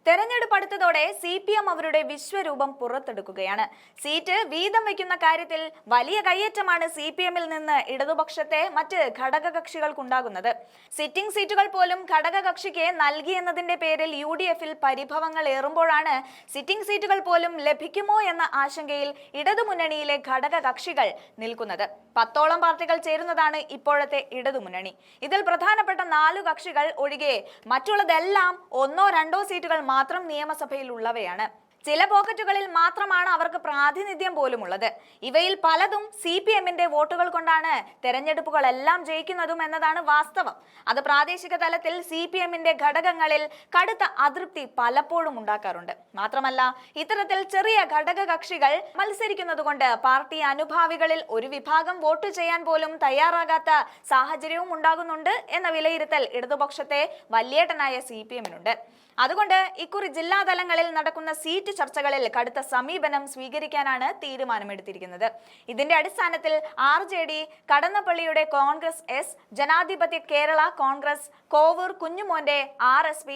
തെരഞ്ഞെടുപ്പ് അടുത്തതോടെ CPM അവരുടെ വിശ്വരൂപം പുറത്തെടുക്കുകയാണ്. Seat വീതം വയ്ക്കുന്ന കാര്യത്തിൽ വലിയ കയ്യേറ്റമാണ് CPM-ൽ നിന്ന് ഇടതുപക്ഷത്തെ മറ്റ് ഘടകകക്ഷികൾക്കുണ്ടാകുന്നത്. സിറ്റിംഗ് സീറ്റുകൾ പോലും ഘടകകക്ഷിക്ക് നൽകിയെന്നതിന്റെ പേരിൽ UDF-ൽ പരിഭവങ്ങൾ ഏറുമ്പോഴാണ് സിറ്റിംഗ് സീറ്റുകൾ പോലും ലഭിക്കുമോ എന്ന ആശങ്കയിൽ ഇടതുമുന്നണിയിലെ ഘടകകക്ഷികൾ നിൽക്കുന്നത്. 10ഓളം പാർട്ടികൾ ചേരുന്നതാണ് ഇപ്പോഴത്തെ ഇടതുമുന്നണി. ഇതിൽ പ്രധാനപ്പെട്ട 4 കക്ഷികൾ ഒഴികെ മറ്റുള്ളതെല്ലാം 1-2 സീറ്റുകൾ മാത്രം നിയമസഭയിൽ ഉള്ളവയാണ്. ചില പോക്കറ്റുകളിൽ മാത്രമാണ് അവർക്ക് പ്രാതിനിധ്യം പോലും ഉള്ളത്. ഇവയിൽ പലതും CPM-ന്റെ വോട്ടുകൾ കൊണ്ടാണ് തെരഞ്ഞെടുപ്പുകളെല്ലാം ജയിക്കുന്നതും എന്നതാണ് വാസ്തവം. അത് പ്രാദേശിക തലത്തിൽ CPM-ന്റെ ഘടകങ്ങളിൽ കടുത്ത അതൃപ്തി പലപ്പോഴും ഉണ്ടാക്കാറുണ്ട്. മാത്രമല്ല, ഇത്തരത്തിൽ ചെറിയ ഘടക കക്ഷികൾ മത്സരിക്കുന്നതുകൊണ്ട് പാർട്ടി അനുഭാവികളിൽ ഒരു വിഭാഗം വോട്ട് ചെയ്യാൻ പോലും തയ്യാറാകാത്ത സാഹചര്യവും ഉണ്ടാകുന്നുണ്ട് എന്ന വിലയിരുത്തൽ ഇടതുപക്ഷത്തെ വല്യേട്ടനായ CPM-നുണ്ട്. അതുകൊണ്ട് ഇക്കുറി ജില്ലാതലങ്ങളിൽ നടക്കുന്ന സീറ്റ് ചർച്ചകളിൽ കടുത്ത സമീപനം സ്വീകരിക്കാനാണ് തീരുമാനമെടുത്തിരിക്കുന്നത്. ഇതിന്റെ അടിസ്ഥാനത്തിൽ RJD, കടന്നപ്പള്ളിയുടെ കോൺഗ്രസ് S, ജനാധിപത്യ കേരള കോൺഗ്രസ്, കോവൂർ കുഞ്ഞുമോന്റെ RSP,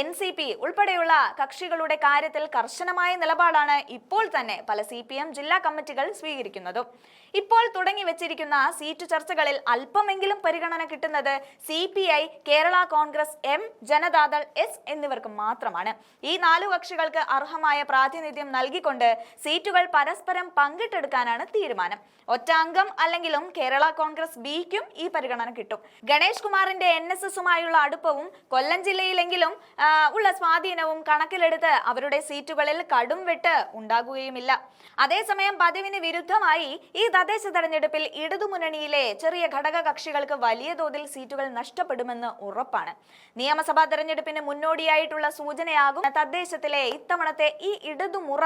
NCP ഉൾപ്പെടെയുള്ള കക്ഷികളുടെ കാര്യത്തിൽ കർശനമായ നിലപാടാണ് ഇപ്പോൾ തന്നെ പല CPM ജില്ലാ കമ്മിറ്റികൾ സ്വീകരിക്കുന്നതും. ഇപ്പോൾ തുടങ്ങി വെച്ചിരിക്കുന്ന സീറ്റ് ചർച്ചകളിൽ അല്പമെങ്കിലും പരിഗണന കിട്ടുന്നത് CPI, Kerala Congress M, Janata Dal S എന്നിവർക്ക് മാത്രമാണ്. ഈ 4 കക്ഷികൾക്ക് അർഹമായ പ്രാതിനിധ്യം നൽകിക്കൊണ്ട് സീറ്റുകൾ പരസ്പരം പങ്കിട്ടെടുക്കാനാണ് തീരുമാനം. ഒറ്റ അംഗം അല്ലെങ്കിലും കേരള കോൺഗ്രസ് Bക്കും ഈ പരിഗണന കിട്ടും. ഗണേഷ് കുമാറിന്റെ NSSുമായുള്ള അടുപ്പവും കൊല്ലം ജില്ലയിലെങ്കിലും ഉള്ള സ്വാധീനവും കണക്കിലെടുത്ത് അവരുടെ സീറ്റുകളിൽ കടും വെട്ട് ഉണ്ടാകുകയുമില്ല. അതേസമയം പതിവിന് വിരുദ്ധമായി ഈ തദ്ദേശ തെരഞ്ഞെടുപ്പിൽ ഇടതുമുന്നണിയിലെ ചെറിയ ഘടക കക്ഷികൾക്ക് വലിയ തോതിൽ സീറ്റുകൾ നഷ്ടപ്പെടുമെന്ന് ഉറപ്പാണ്. നിയമസഭാ തെരഞ്ഞെടുപ്പിന് മുന്നോടിയായിട്ടുള്ള സൂചനയാകും തദ്ദേശത്തിലെ ഇത്തവണത്തെ ഈ ഇടതുമുറ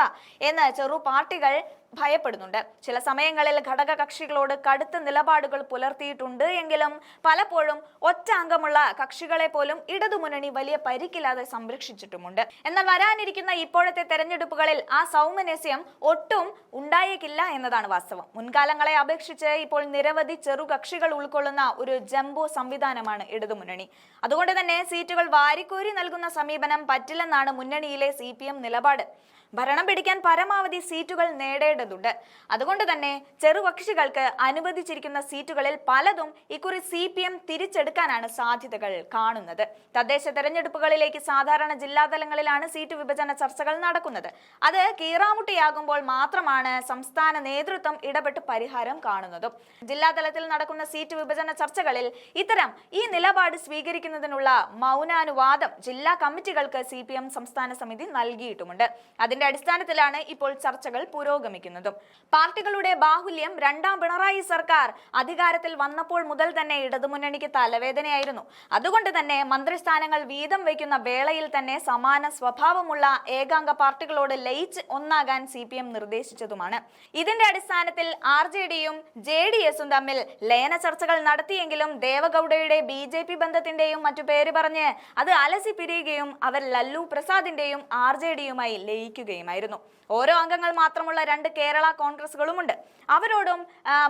എന്ന് ചെറു പാർട്ടികൾ ഭയപ്പെടുന്നുണ്ട്. ചില സമയങ്ങളിൽ ഘടക കക്ഷികളോട് കടുത്ത നിലപാടുകൾ പുലർത്തിയിട്ടുണ്ട് എങ്കിലും പലപ്പോഴും ഒറ്റ അംഗമുള്ള കക്ഷികളെ പോലും ഇടതുമുന്നണി വലിയ പരിക്കില്ലാതെ സംരക്ഷിച്ചിട്ടുമുണ്ട്. എന്നാൽ വരാനിരിക്കുന്ന ഇപ്പോഴത്തെ തെരഞ്ഞെടുപ്പുകളിൽ ആ സൗമനസ്യം ഒട്ടും ഉണ്ടായേക്കില്ല എന്നതാണ് വാസ്തവം. മുൻകാലങ്ങളെ അപേക്ഷിച്ച് ഇപ്പോൾ നിരവധി ചെറു കക്ഷികൾ ഉൾക്കൊള്ളുന്ന ഒരു ജംബോ സംവിധാനമാണ് ഇടതുമുന്നണി. അതുകൊണ്ട് തന്നെ സീറ്റുകൾ വാരിക്കോരി നൽകുന്ന സമീപനം പറ്റില്ലെന്നാണ് മുന്നണിയിലെ CPM നിലപാട്. ഭരണം പിടിക്കാൻ പരമാവധി സീറ്റുകൾ നേടേണ്ടതുണ്ട്. അതുകൊണ്ട് തന്നെ ചെറുകക്ഷികൾക്ക് അനുവദിച്ചിരിക്കുന്ന സീറ്റുകളിൽ പലതും ഇക്കുറി CPM തിരിച്ചെടുക്കാനാണ് സാധ്യതകൾ കാണുന്നത്. തദ്ദേശ തെരഞ്ഞെടുപ്പുകളിലേക്ക് സാധാരണ ജില്ലാതലങ്ങളിലാണ് സീറ്റ് വിഭജന ചർച്ചകൾ നടക്കുന്നത്. അത് കീറാമുട്ടിയാകുമ്പോൾ മാത്രമാണ് സംസ്ഥാന നേതൃത്വം ഇടപെട്ട് പരിഹാരം കാണുന്നതും. ജില്ലാതലത്തിൽ നടക്കുന്ന സീറ്റ് വിഭജന ചർച്ചകളിൽ ഇത്തരം ഈ നിലപാട് സ്വീകരിക്കുന്നതിനുള്ള മൗനാനുവാദം ജില്ലാ കമ്മിറ്റികൾക്ക് CPM സംസ്ഥാന സമിതി നൽകിയിട്ടുമുണ്ട്. അതിന്റെ അടിസ്ഥാനത്തിലാണ് ഇപ്പോൾ ചർച്ചകൾ പുരോഗമിക്കുന്നതും. പാർട്ടികളുടെ ബാഹുല്യം രണ്ടാം പിണറായി സർക്കാർ അധികാരത്തിൽ വന്നപ്പോൾ മുതൽ തന്നെ ഇടതുമുന്നണിക്ക് തലവേദനയായിരുന്നു. അതുകൊണ്ട് തന്നെ മന്ത്രിസ്ഥാനങ്ങൾ വീതം വയ്ക്കുന്ന വേളയിൽ തന്നെ സമാന സ്വഭാവമുള്ള ഏകാംഗ പാർട്ടികളോട് ലയിച്ച് ഒന്നാകാൻ CPM നിർദ്ദേശിച്ചതുമാണ്. ഇതിന്റെ അടിസ്ഥാനത്തിൽ RJDയും JDSും തമ്മിൽ ലയന ചർച്ചകൾ നടത്തിയെങ്കിലും ദേവഗൌഡയുടെ BJP ബന്ധത്തിന്റെയും മറ്റു പേര് പറഞ്ഞ് അത് അലസി പിരിയുകയും അവർ ലല്ലു പ്രസാദിന്റെയും RJDയുമായി ലയിക്കുകയും ായിരുന്നു. ഓരോ അംഗങ്ങൾ മാത്രമുള്ള 2 കേരള കോൺഗ്രസുകളുമുണ്ട്. അവരോടും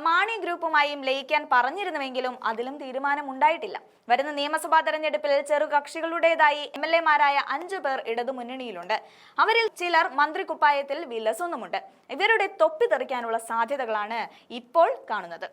മാണി ഗ്രൂപ്പുമായും ലയിക്കാൻ പറഞ്ഞിരുന്നുവെങ്കിലും അതിലും തീരുമാനം ഉണ്ടായിട്ടില്ല. വരുന്ന നിയമസഭാ തെരഞ്ഞെടുപ്പിൽ ചെറു കക്ഷികളുടേതായി MLA-മാരായ 5 പേർ ഇടതുമുന്നണിയിലുണ്ട്. അവരിൽ ചിലർ മന്ത്രിക്കുപ്പായത്തിൽ വിലസുന്നുമുണ്ട്. ഇവരുടെ തൊപ്പി തെറിക്കാനുള്ള സാധ്യതകളാണ് ഇപ്പോൾ കാണുന്നത്.